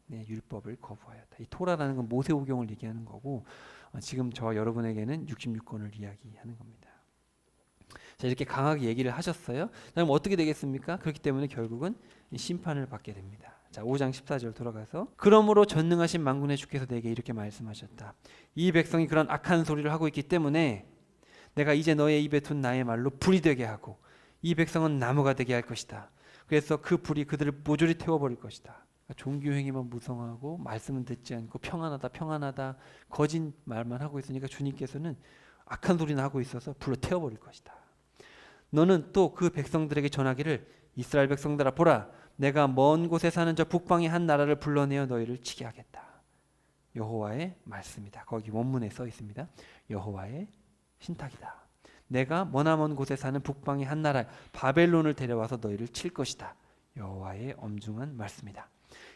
내 율법을 거부하였다. 이 토라라는 건 모세오경을 얘기하는 거고 지금 저와 여러분에게는 66권을 이야기하는 겁니다. 자, 이렇게 강하게 얘기를 하셨어요. 그럼 어떻게 되겠습니까? 그렇기 때문에 결국은 심판을 받게 됩니다. 자, 5장 14절 돌아가서 그러므로 전능하신 만군의 주께서 내게 이렇게 말씀하셨다. 이 백성이 그런 악한 소리를 하고 있기 때문에 내가 이제 너의 입에 둔 나의 말로 불이 되게 하고 이 백성은 나무가 되게 할 것이다. 그래서 그 불이 그들을 모조리 태워버릴 것이다. 종교행위만 무성하고 말씀은 듣지 않고 평안하다 거짓 말만 하고 있으니까 주님께서는 악한 소리나 하고 있어서 불로 태워버릴 것이다. 너는 또 그 백성들에게 전하기를 이스라엘 백성들아 보라 내가 먼 곳에 사는 저 북방의 한 나라를 불러내어 너희를 치게 하겠다. 여호와의 말씀이다. 거기 원문에 써 있습니다. 여호와의 신탁이다. 내가 머나먼 곳에 사는 북방의 한 나라 바벨론을 데려와서 너희를 칠 것이다. 여호와의 엄중한 말씀이다.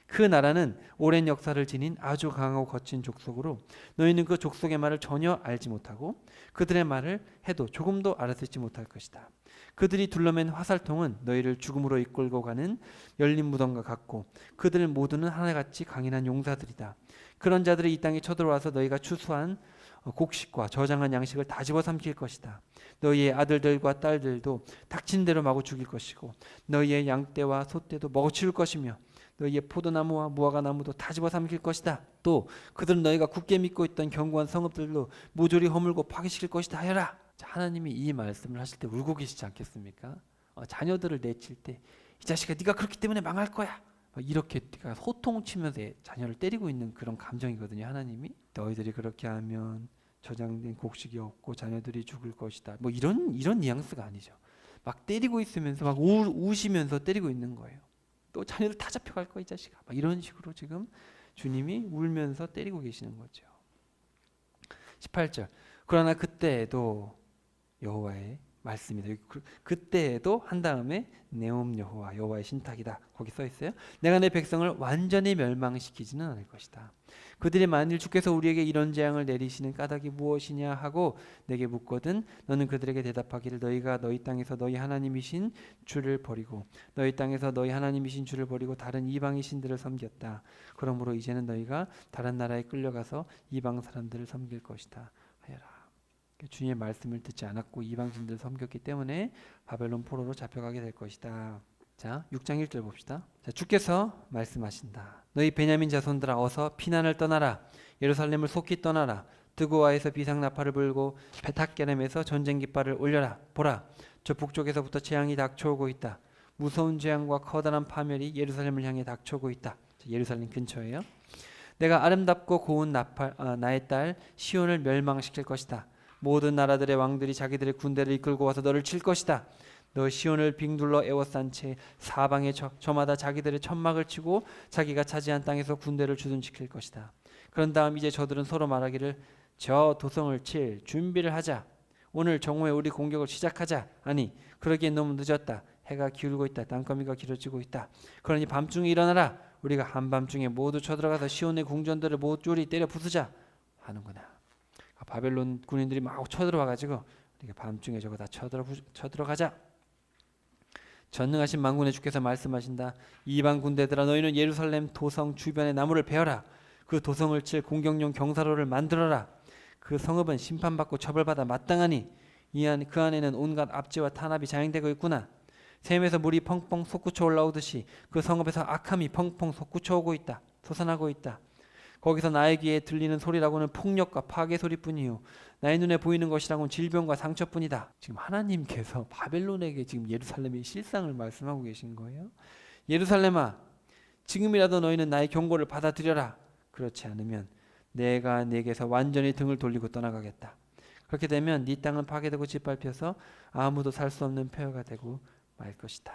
그 나라는 오랜 역사를 지닌 아주 강하고 거친 족속으로 너희는 그 족속의 말을 전혀 알지 못하고 그들의 말을 해도 조금도 알아듣지 못할 것이다. 그들이 둘러맨 화살통은 너희를 죽음으로 이끌고 가는 열린 무덤과 같고 그들 모두는 하나같이 강인한 용사들이다. 그런 자들이 이 땅에 쳐들어와서 너희가 추수한 곡식과 저장한 양식을 다 집어삼킬 것이다. 너희의 아들들과 딸들도 닥친 대로 마구 죽일 것이고 너희의 양떼와 소떼도 먹어치울 것이며 너희의 포도나무와 무화과나무도 다 집어삼킬 것이다. 또 그들은 너희가 굳게 믿고 있던 견고한 성읍들로 모조리 허물고 파괴시킬 것이다 하여라. 자, 하나님이 이 말씀을 하실 때 울고 계시지 않겠습니까? 자녀들을 내칠 때 이 자식아 네가 그렇기 때문에 망할 거야. 이렇게 호통치면서 자녀를 때리고 있는 그런 감정이거든요. 하나님이 너희들이 그렇게 하면 저장된 곡식이 없고 자녀들이 죽을 것이다. 뭐 이런 뉘앙스가 아니죠. 막 때리고 있으면서 막 우시면서 때리고 있는 거예요. 또 자녀들 다 잡혀갈 거야 이 자식아. 막 이런 식으로 지금 주님이 울면서 때리고 계시는 거죠. 18절. 그러나 그때에도 여호와의 말씀이다. 그때에도 한 다음에 네옴 여호와의 신탁이다. 거기 써 있어요. 내가 내 백성을 완전히 멸망시키지는 않을 것이다. 그들이 만일 주께서 우리에게 이런 재앙을 내리시는 까닭이 무엇이냐 하고 내게 묻거든 너는 그들에게 대답하기를 너희가 너희 땅에서 너희 하나님이신 주를 버리고 너희 땅에서 너희 하나님이신 주를 버리고 다른 이방의 신들을 섬겼다. 그러므로 이제는 너희가 다른 나라에 끌려가서 이방 사람들을 섬길 것이다 하여라. 주님의 말씀을 듣지 않았고 이방신들을 섬겼기 때문에 바벨론 포로로 잡혀가게 될 것이다. 자, 6장 1절 봅시다. 자, 주께서 말씀하신다. 너희 베냐민 자손들아 어서 피난을 떠나라. 예루살렘을 속히 떠나라. 드고아에서 비상나팔을 불고 베탁게렘에서 전쟁 깃발을 올려라. 보라, 저 북쪽에서부터 재앙이 닥쳐오고 있다. 무서운 재앙과 커다란 파멸이 예루살렘을 향해 닥쳐오고 있다. 자, 예루살렘 근처예요. 내가 아름답고 고운 나의 딸 시온을 멸망시킬 것이다. 모든 나라들의 왕들이 자기들의 군대를 이끌고 와서 너를 칠 것이다. 너 시온을 빙둘러 에워싼 채 사방에 저마다 자기들의 천막을 치고 자기가 차지한 땅에서 군대를 주둔시킬 것이다. 그런 다음 이제 저들은 서로 말하기를 저 도성을 칠 준비를 하자. 오늘 정오에 우리 공격을 시작하자. 아니 그러기엔 너무 늦었다. 해가 기울고 있다. 땅거미가 길어지고 있다. 그러니 밤중에 일어나라. 우리가 한밤중에 모두 쳐들어가서 시온의 궁전들을 모조리 때려 부수자 하는구나. 바벨론 군인들이 막 쳐들어와가지고 우리가 밤중에 저거 다 쳐들어가자. 전능하신 만군의 주께서 말씀하신다. 이방 군대들아 너희는 예루살렘 도성 주변의 나무를 베어라. 그 도성을 칠 공격용 경사로를 만들어라. 그 성읍은 심판받고 처벌받아 마땅하니 그 안에는 온갖 압제와 탄압이 자행되고 있구나. 샘에서 물이 펑펑 솟구쳐 올라오듯이 그 성읍에서 악함이 펑펑 솟구쳐 오고 있다. 솟아나고 있다. 거기서 나의 귀에 들리는 소리라고는 폭력과 파괴 소리뿐이요 나의 눈에 보이는 것이라고는 질병과 상처뿐이다. 지금 하나님께서 바벨론에게 지금 예루살렘의 실상을 말씀하고 계신 거예요. 예루살렘아, 지금이라도 너희는 나의 경고를 받아들여라. 그렇지 않으면 내가 네게서 완전히 등을 돌리고 떠나가겠다. 그렇게 되면 네 땅은 파괴되고 짓밟혀서 아무도 살 수 없는 폐허가 되고 말 것이다.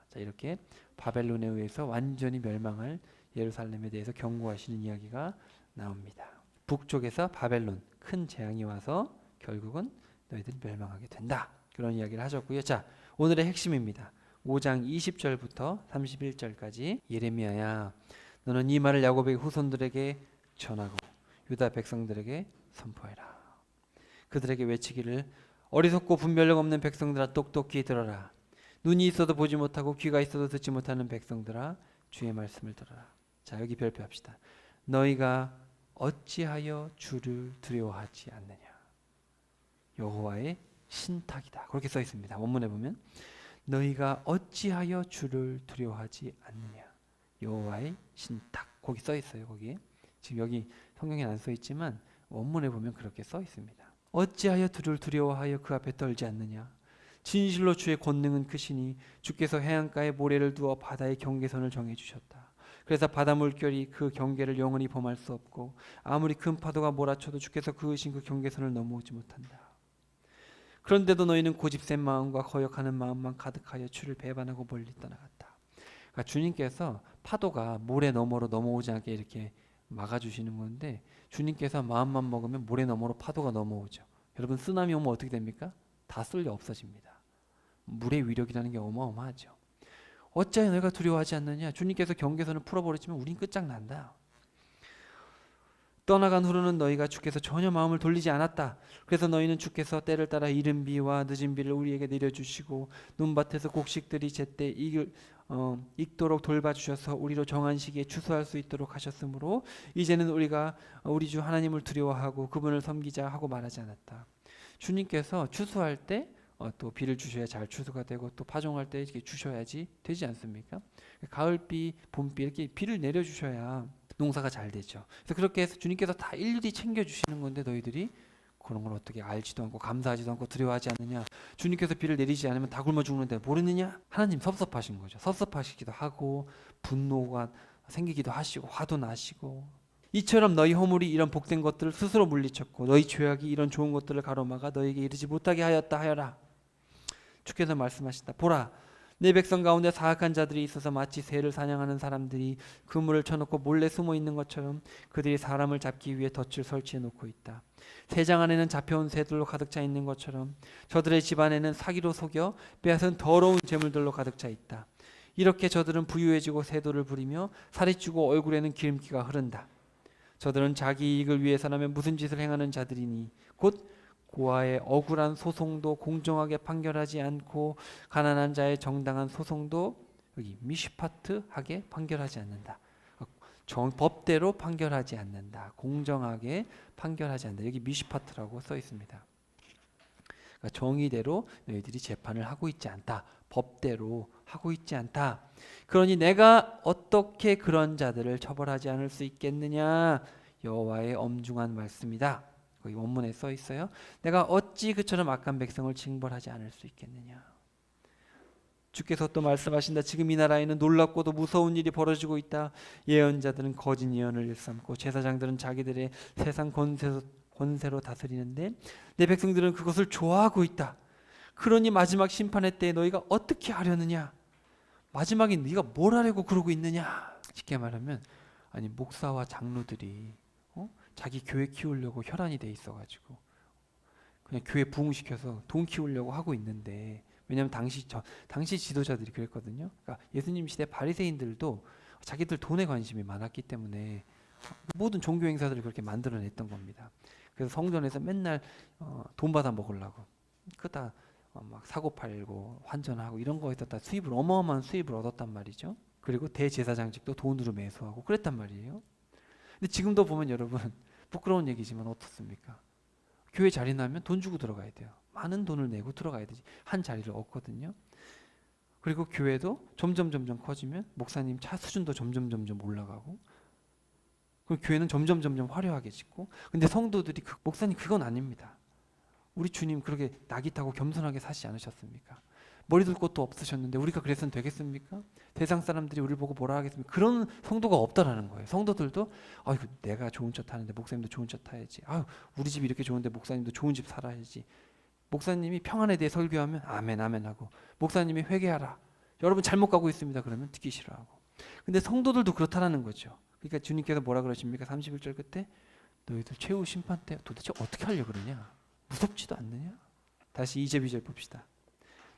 자, 이렇게 바벨론에 의해서 완전히 멸망할 예루살렘에 대해서 경고하시는 이야기가 나옵니다. 북쪽에서 바벨론 큰 재앙이 와서 결국은 너희들이 멸망하게 된다. 그런 이야기를 하셨고요. 자, 오늘의 핵심입니다. 5장 20절부터 31절까지 예레미야야 너는 이 말을 야곱의 후손들에게 전하고 유다 백성들에게 선포해라. 그들에게 외치기를 어리석고 분별력 없는 백성들아 똑똑히 들어라. 눈이 있어도 보지 못하고 귀가 있어도 듣지 못하는 백성들아 주의 말씀을 들어라. 자, 여기 별표합시다. 너희가 어찌하여 주를 두려워하지 않느냐. 여호와의 신탁이다. 그렇게 써 있습니다. 원문에 보면 너희가 어찌하여 주를 두려워하지 않느냐. 여호와의 신탁. 거기 써 있어요. 거기. 지금 여기 성경에 안 써 있지만 원문에 보면 그렇게 써 있습니다. 어찌하여 주를 두려워하여 그 앞에 떨지 않느냐. 진실로 주의 권능은 크시니 주께서 해안가에 모래를 두어 바다의 경계선을 정해 주셨다. 그래서 바다 물결이 그 경계를 영원히 범할 수 없고 아무리 큰 파도가 몰아쳐도 주께서 그으신 그 경계선을 넘어오지 못한다. 그런데도 너희는 고집센 마음과 거역하는 마음만 가득하여 주를 배반하고 멀리 떠나갔다. 그러니까 주님께서 파도가 모래 너머로 넘어오지 않게 이렇게 막아주시는 건데 주님께서 마음만 먹으면 모래 너머로 파도가 넘어오죠. 여러분 쓰나미 오면 어떻게 됩니까? 다 쓸려 없어집니다. 물의 위력이라는 게 어마어마하죠. 어찌하여 너희가 두려워하지 않느냐. 주님께서 경계선을 풀어버리시면 우린 끝장난다. 떠나간 후로는 너희가 주께서 전혀 마음을 돌리지 않았다. 그래서 너희는 주께서 때를 따라 이른 비와 늦은 비를 우리에게 내려주시고 눈밭에서 곡식들이 제때 익도록 돌봐주셔서 우리로 정한 시기에 추수할 수 있도록 하셨으므로 이제는 우리가 우리 주 하나님을 두려워하고 그분을 섬기자 하고 말하지 않았다. 주님께서 추수할 때 또 비를 주셔야 잘 추수가 되고 또 파종할 때 이렇게 주셔야지 되지 않습니까? 가을비, 봄비 이렇게 비를 내려주셔야 농사가 잘 되죠. 그래서 그렇게 해서 주님께서 다 일일이 챙겨주시는 건데 너희들이 그런 걸 어떻게 알지도 않고 감사하지도 않고 두려워하지 않느냐. 주님께서 비를 내리지 않으면 다 굶어 죽는데 모르느냐. 하나님 섭섭하신 거죠. 섭섭하시기도 하고 분노가 생기기도 하시고 화도 나시고 이처럼 너희 허물이 이런 복된 것들을 스스로 물리쳤고 너희 죄악이 이런 좋은 것들을 가로막아 너희에게 이르지 못하게 하였다 하여라. 주께서 말씀하신다. 보라 내 백성 가운데 사악한 자들이 있어서 마치 새를 사냥하는 사람들이 그물을 쳐놓고 몰래 숨어 있는 것처럼 그들이 사람을 잡기 위해 덫을 설치해 놓고 있다. 새장 안에는 잡혀온 새들로 가득 차 있는 것처럼 저들의 집 안에는 사기로 속여 빼앗은 더러운 재물들로 가득 차 있다. 이렇게 저들은 부유해지고 세도를 부리며 살이 찌고 얼굴에는 기름기가 흐른다. 저들은 자기 이익을 위해서라면 무슨 짓을 행하는 자들이니 곧 고아의 억울한 소송도 공정하게 판결하지 않고 가난한 자의 정당한 소송도 여기 미시파트하게 판결하지 않는다. 법대로 판결하지 않는다. 공정하게 판결하지 않는다. 여기 미시파트라고 써 있습니다. 그러니까 정의대로 너희들이 재판을 하고 있지 않다. 법대로 하고 있지 않다. 그러니 내가 어떻게 그런 자들을 처벌하지 않을 수 있겠느냐. 여호와의 엄중한 말씀이다. 거기 원문에 써 있어요. 내가 어찌 그처럼 악한 백성을 징벌하지 않을 수 있겠느냐. 주께서 또 말씀하신다. 지금 이 나라에는 놀랍고도 무서운 일이 벌어지고 있다. 예언자들은 거짓 예언을 일삼고 제사장들은 자기들의 세상 권세로 다스리는데 내 백성들은 그것을 좋아하고 있다. 그러니 마지막 심판의 때에 너희가 어떻게 하려느냐. 마지막에 네가 뭘 하려고 그러고 있느냐. 쉽게 말하면 아니 목사와 장로들이 자기 교회 키우려고 혈안이 돼 있어가지고 그냥 교회 부흥시켜서 돈 키우려고 하고 있는데 왜냐하면 당시 지도자들이 그랬거든요. 그러니까 예수님 시대 바리새인들도 자기들 돈에 관심이 많았기 때문에 모든 종교 행사들을 그렇게 만들어냈던 겁니다. 그래서 성전에서 맨날 돈 받아 먹으려고 그다 막 사고 팔고 환전하고 이런 거에서 다 어마어마한 수입을 얻었단 말이죠. 그리고 대제사장직도 돈으로 매수하고 그랬단 말이에요. 근데 지금도 보면 여러분 부끄러운 얘기지만 어떻습니까? 교회 자리 나면 돈 주고 들어가야 돼요. 많은 돈을 내고 들어가야 되지. 한 자리를 얻거든요. 그리고 교회도 점점 커지면 목사님 차 수준도 점점 올라가고 그럼 교회는 점점 화려하게 짓고 근데 성도들이 목사님 그건 아닙니다. 우리 주님 그렇게 낙이 타고 겸손하게 사시지 않으셨습니까? 머리 둘 곳도 없으셨는데 우리가 그래서는 되겠습니까? 세상 사람들이 우리를 보고 뭐라 하겠습니까? 그런 성도가 없다라는 거예요. 성도들도 아이고 내가 좋은 차 타는데 목사님도 좋은 차 타야지. 아유 우리 집이 이렇게 좋은데 목사님도 좋은 집 살아야지. 목사님이 평안에 대해 설교하면 아멘 하고 목사님이 회개하라. 여러분 잘못 가고 있습니다. 그러면 듣기 싫어하고. 근데 성도들도 그렇다라는 거죠. 그러니까 주님께서 뭐라 그러십니까? 31절 끝에 너희들 최후 심판 때 도대체 어떻게 하려고 그러냐? 무섭지도 않느냐? 다시 2절 2절 봅시다.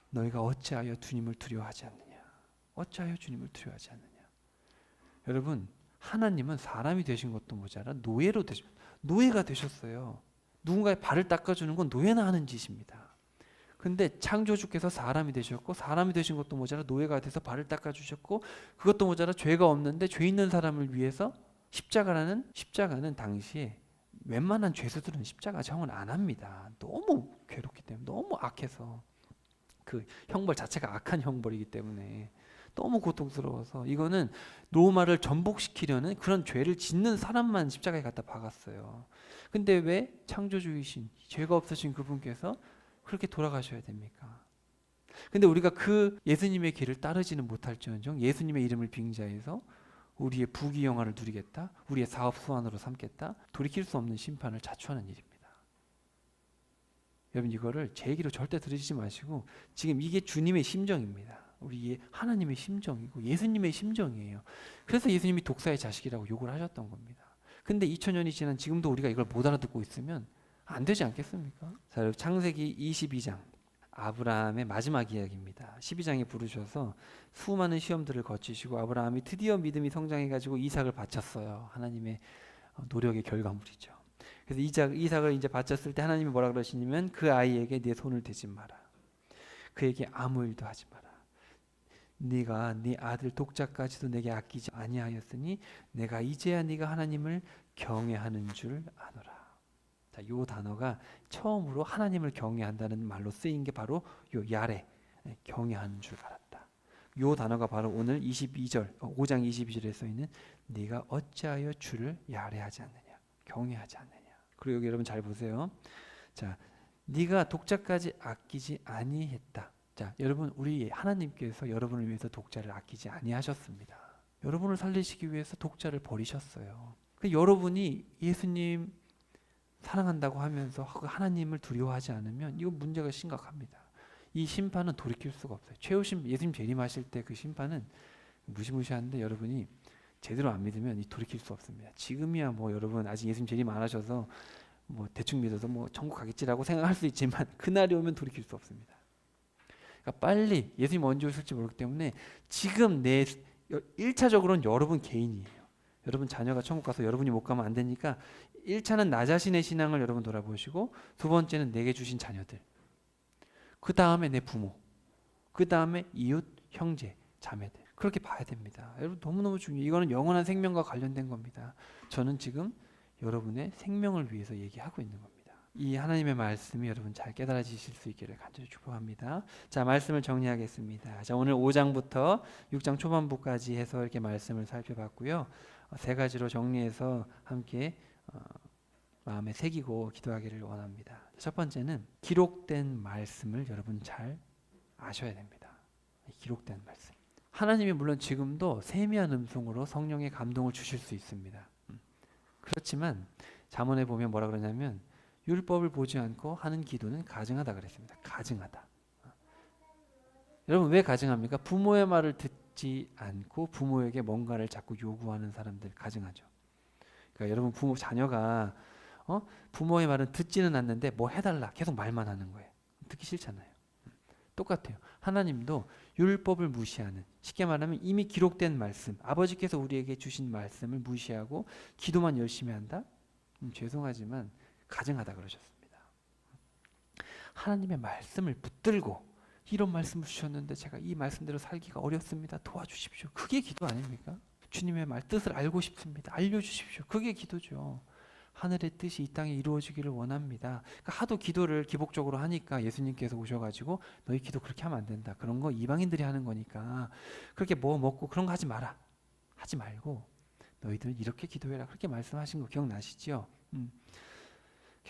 너희가 어찌하여 주님을 두려워하지 않느냐? 어찌하여 주님을 두려워하지 않느냐? 여러분 하나님은 사람이 되신 것도 모자라 노예가 되셨어요. 누군가의 발을 닦아주는 건 노예나 하는 짓입니다. 근데 창조주께서 사람이 되셨고 사람이 되신 것도 모자라 노예가 돼서 발을 닦아주셨고 그것도 모자라 죄가 없는데 죄 있는 사람을 위해서 십자가는 당시에 웬만한 죄수들은 십자가 정을 안 합니다. 너무 괴롭기 때문에 너무 악해서 그 형벌 자체가 악한 형벌이기 때문에 너무 고통스러워서 이거는 로마를 전복시키려는 그런 죄를 짓는 사람만 십자가에 갖다 박았어요. 근데 왜 창조주이신 죄가 없으신 그분께서 그렇게 돌아가셔야 됩니까? 근데 우리가 그 예수님의 길을 따르지는 못할지언정 예수님의 이름을 빙자해서 우리의 부귀영화를 누리겠다, 우리의 사업 수완으로 삼겠다, 돌이킬 수 없는 심판을 자초하는 일입니다. 여러분 이거를 제 얘기로 절대 들으시지 마시고 지금 이게 주님의 심정입니다. 우리 하나님의 심정이고 예수님의 심정이에요. 그래서 예수님이 독사의 자식이라고 욕을 하셨던 겁니다. 근데 2000년이 지난 지금도 우리가 이걸 못 알아듣고 있으면 안 되지 않겠습니까? 자, 창세기 22장 아브라함의 마지막 이야기입니다. 12장에 부르셔서 수많은 시험들을 거치시고 아브라함이 드디어 믿음이 성장해가지고 이삭을 바쳤어요. 하나님의 노력의 결과물이죠. 그래서 이삭을 이제 바쳤을 때 하나님이 뭐라 그러시냐면 그 아이에게 내 손을 대지 마라. 그에게 아무 일도 하지 마라. 네가 네 아들 독자까지도 내게 아끼지 아니하였으니 내가 이제야 네가 하나님을 경외하는 줄 아노라. 자, 요 단어가 처음으로 하나님을 경외한다는 말로 쓰인 게 바로 요 야레, 경외하는 줄 알았다. 요 단어가 바로 오늘 5장 22절에 써 있는 네가 어찌하여 주를 야레하지 않느냐, 경외하지 않느냐. 그리고 여기 여러분 잘 보세요. 자, 네가 독자까지 아끼지 아니했다. 자, 여러분 우리 하나님께서 여러분을 위해서 독자를 아끼지 아니하셨습니다. 여러분을 살리시기 위해서 독자를 버리셨어요. 여러분이 예수님 사랑한다고 하면서 하나님을 두려워하지 않으면 이거 문제가 심각합니다. 이 심판은 돌이킬 수가 없어요. 예수님 재림하실 때 그 심판은 무시무시한데 여러분이 제대로 안 믿으면 이 돌이킬 수 없습니다. 지금이야 뭐 여러분 아직 예수님 재림 안 하셔서 뭐 대충 믿어서 뭐 천국 가겠지라고 생각할 수 있지만 그날이 오면 돌이킬 수 없습니다. 그러니까 빨리 예수님 언제 오실지 모르기 때문에 지금 1차적으로는 여러분 개인이에요. 여러분 자녀가 천국 가서 여러분이 못 가면 안 되니까 1차는 나 자신의 신앙을 여러분 돌아보시고 두 번째는 내게 주신 자녀들, 그 다음에 내 부모, 그 다음에 이웃, 형제, 자매들, 그렇게 봐야 됩니다. 여러분 너무너무 중요해요. 이거는 영원한 생명과 관련된 겁니다. 저는 지금 여러분의 생명을 위해서 얘기하고 있는 겁니다. 이 하나님의 말씀이 여러분 잘 깨달아지실 수 있기를 간절히 축복합니다. 자, 말씀을 정리하겠습니다. 자, 오늘 5장부터 6장 초반부까지 해서 이렇게 말씀을 살펴봤고요. 세 가지로 정리해서 함께 마음에 새기고 기도하기를 원합니다. 첫 번째는 기록된 말씀을 여러분 잘 아셔야 됩니다. 기록된 말씀. 하나님이 물론 지금도 세미한 음성으로 성령의 감동을 주실 수 있습니다. 그렇지만 잠언에 보면 뭐라 그러냐면 율법을 보지 않고 하는 기도는 가증하다 그랬습니다. 가증하다. 여러분 왜 가증합니까? 부모의 말을 듣지 않고 부모에게 뭔가를 자꾸 요구하는 사람들 가증하죠. 그러니까 여러분 자녀가 부모의 말은 듣지는 않는데 뭐 해달라 계속 말만 하는 거예요. 듣기 싫잖아요. 똑같아요. 하나님도 율법을 무시하는, 쉽게 말하면 이미 기록된 말씀, 아버지께서 우리에게 주신 말씀을 무시하고 기도만 열심히 한다? 죄송하지만 가증하다 그러셨습니다. 하나님의 말씀을 붙들고 이런 말씀을 주셨는데 제가 이 말씀대로 살기가 어렵습니다. 도와주십시오. 그게 기도 아닙니까? 주님의 말 뜻을 알고 싶습니다. 알려주십시오. 그게 기도죠. 하늘의 뜻이 이 땅에 이루어지기를 원합니다. 그러니까 하도 기도를 기복적으로 하니까 예수님께서 오셔가지고 너희 기도 그렇게 하면 안 된다. 그런 거 이방인들이 하는 거니까 그렇게 뭐 먹고 그런 거 하지 마라. 하지 말고 너희들 이렇게 기도해라. 그렇게 말씀하신 거 기억나시죠?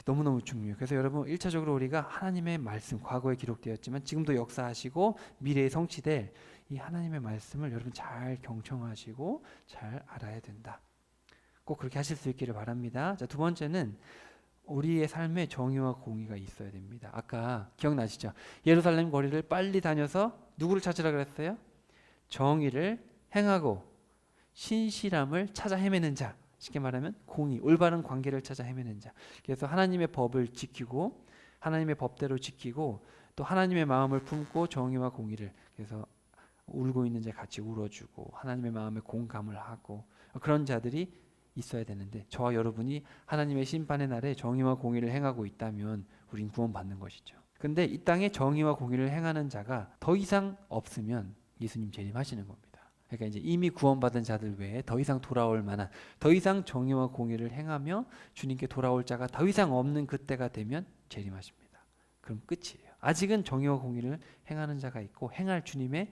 너무너무 중요해요. 그래서 여러분 1차적으로 우리가 하나님의 말씀, 과거에 기록되었지만 지금도 역사하시고 미래에 성취될 이 하나님의 말씀을 여러분 잘 경청하시고 잘 알아야 된다. 꼭 그렇게 하실 수 있기를 바랍니다. 자, 두 번째는 우리의 삶에 정의와 공의가 있어야 됩니다. 아까 기억나시죠? 예루살렘 거리를 빨리 다녀서 누구를 찾으라 그랬어요? 정의를 행하고 신실함을 찾아 헤매는 자. 쉽게 말하면 공의, 올바른 관계를 찾아 헤매는 자. 그래서 하나님의 법을 지키고 하나님의 법대로 지키고 또 하나님의 마음을 품고 정의와 공의를, 그래서 울고 있는 자 같이 울어주고 하나님의 마음에 공감을 하고 그런 자들이 있어야 되는데 저와 여러분이 하나님의 심판의 날에 정의와 공의를 행하고 있다면 우린 구원받는 것이죠. 근데 이 땅에 정의와 공의를 행하는 자가 더 이상 없으면 예수님 재림하시는 겁니다. 그러니까 이제 이미 구원받은 자들 외에 더 이상 돌아올 만한, 더 이상 정의와 공의를 행하며 주님께 돌아올 자가 더 이상 없는 그때가 되면 재림하십니다. 그럼 끝이에요. 아직은 정의와 공의를 행하는 자가 있고 행할 주님의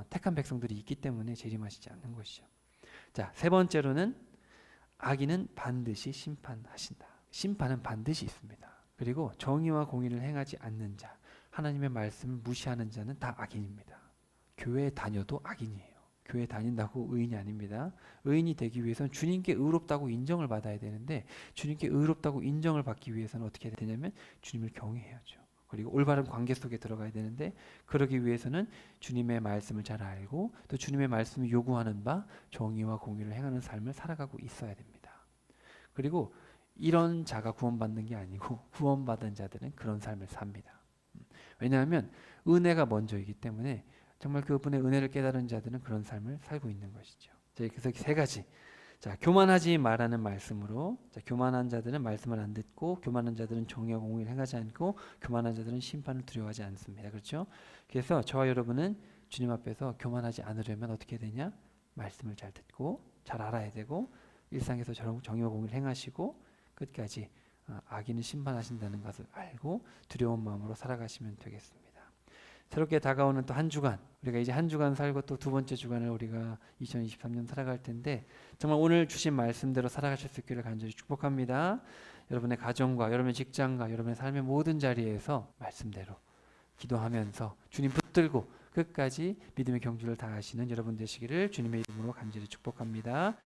택한 백성들이 있기 때문에 재림하시지 않는 것이죠. 자, 세 번째로는 악인은 반드시 심판하신다. 심판은 반드시 있습니다. 그리고 정의와 공의를 행하지 않는 자, 하나님의 말씀을 무시하는 자는 다 악인입니다. 교회에 다녀도 악인이에요. 교회 다닌다고 의인이 아닙니다. 의인이 되기 위해서는 주님께 의롭다고 인정을 받아야 되는데 주님께 의롭다고 인정을 받기 위해서는 어떻게 해야 되냐면 주님을 경외해야죠. 그리고 올바른 관계 속에 들어가야 되는데 그러기 위해서는 주님의 말씀을 잘 알고 또 주님의 말씀이 요구하는 바 정의와 공의를 행하는 삶을 살아가고 있어야 됩니다. 그리고 이런 자가 구원받는 게 아니고 구원받은 자들은 그런 삶을 삽니다. 왜냐하면 은혜가 먼저이기 때문에 정말 그분의 은혜를 깨달은 자들은 그런 삶을 살고 있는 것이죠. 그래서 세 가지. 자, 교만하지 말라는 말씀으로, 자, 교만한 자들은 말씀을 안 듣고, 교만한 자들은 정의와 공의를 행하지 않고, 교만한 자들은 심판을 두려워하지 않습니다. 그렇죠? 그래서 저와 여러분은 주님 앞에서 교만하지 않으려면 어떻게 되냐? 말씀을 잘 듣고 잘 알아야 되고, 일상에서 정의와 공의를 행하시고 끝까지 악인을 심판하신다는 것을 알고 두려운 마음으로 살아가시면 되겠습니다. 새롭게 다가오는 또 한 주간, 우리가 이제 한 주간 살고 또 두 번째 주간을 우리가 2023년 살아갈 텐데 정말 오늘 주신 말씀대로 살아가실 수 있기를 간절히 축복합니다. 여러분의 가정과 여러분의 직장과 여러분의 삶의 모든 자리에서 말씀대로 기도하면서 주님 붙들고 끝까지 믿음의 경주를 다하시는 여러분 되시기를 주님의 이름으로 간절히 축복합니다.